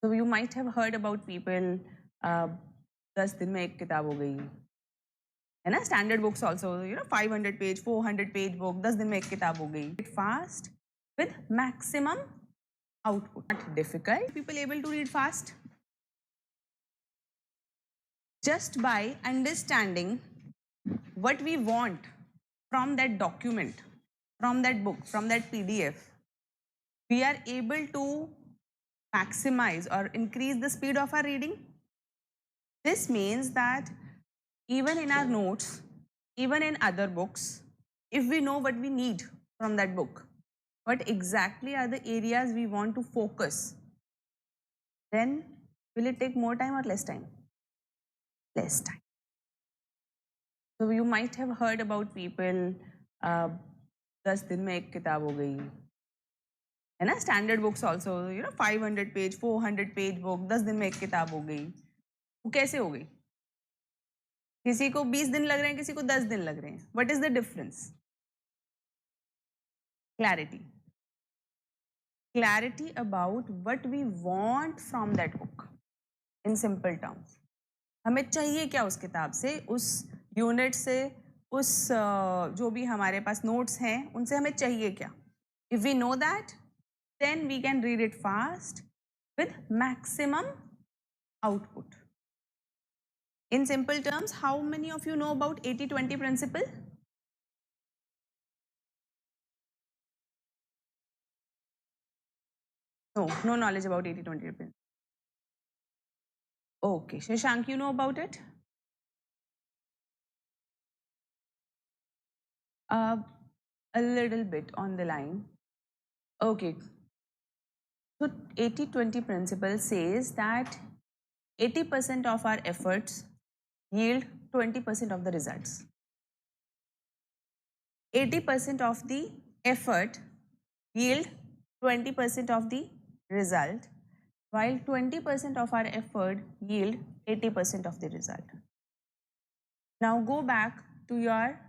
So you might have heard about people 10 दिन में एक किताब हो गई है ना. Standard books also, 500 page 400 page book 10 दिन में एक किताब हो गई. Fast with maximum output. Not difficult. People able to read fast just by understanding what we want from that document, from that book, from that PDF. We are able to maximize or increase the speed of our reading. This means that even in our notes, even in other books, if we know what we need from that book, what exactly are the areas we want to focus, then will it take more time or less time? Less time. So you might have heard about people 10 दिन में एक किताब हो गई है ना. Standard books also, 500 page 400 page book 10 दिन में एक किताब हो गई. वो कैसे हो गई? किसी को 20 दिन लग रहे हैं, किसी को 10 दिन लग रहे हैं. What is the difference? Clarity. Clarity about what we want from that book. In simple terms. हमें चाहिए क्या उस किताब से, उस यूनिट से, उस जो भी हमारे पास नोट्स हैं उनसे हमें चाहिए क्या. If we know that, then we can read it fast with maximum output. In simple terms, how many of you know about 80-20 principle? No knowledge about 80-20 principle. Okay, Shashank, you know about it? A little bit on the line. Okay. So 80-20 principle says that 80% of our efforts yield 20% of the results. 80% of the effort yield 20% of the result, while 20% of our effort yield 80% of the result. Now go back to your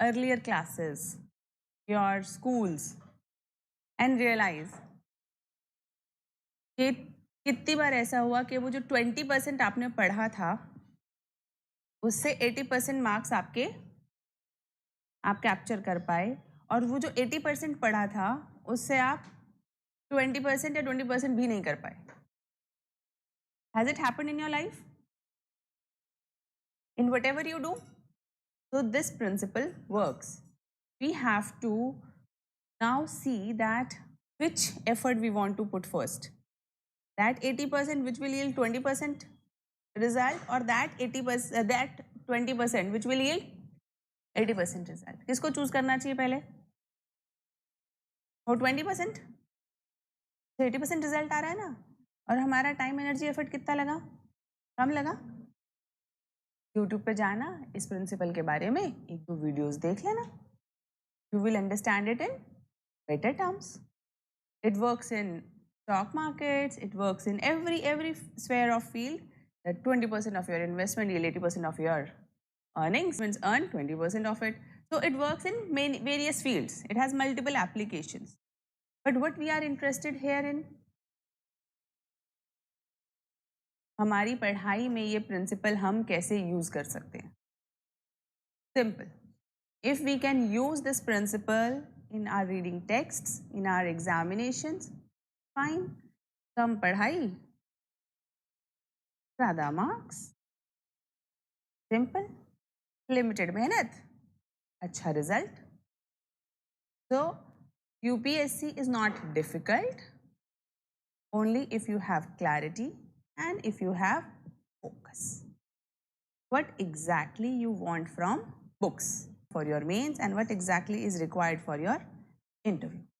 earlier classes, your schools, and realize कि कितनी बार ऐसा हुआ कि वो जो 20% आपने पढ़ा था उससे 80% मार्क्स आप कैप्चर कर पाए, और वो जो 80% पढ़ा था उससे आप 20% या 20% भी नहीं कर पाए. Has it happened in your life? In whatever you do? So this principle works. We have to now see that which effort we want to put first. That 80% which will yield 20% result, or that 80% that 20% which will yield 80% result. किसको choose करना चाहिए पहले? और 20%? तो 80% result आ रहा है ना, और हमारा टाइम एनर्जी एफर्ट कितना लगा? कम लगा. YouTube पे जाना, इस प्रिंसिपल के बारे में एक दो वीडियोस देख लेना. You will understand it in better terms. It works in stock markets, it works in every sphere of field. That 20% of your investment yield 80% of your earnings, means earn 20% of it. So it works in many various fields. It has multiple applications. But what we are interested here in, हमारी पढ़ाई में ये principal हम कैसे use कर सकते हैं? Simple. If we can use this principle in our reading texts, in our examinations, fine. कम पढ़ाई, ज़्यादा marks. Simple. Limited मेहनत, अच्छा result. So UPSC is not difficult only if you have clarity and if you have focus. What exactly you want from books for your mains and what exactly is required for your interview.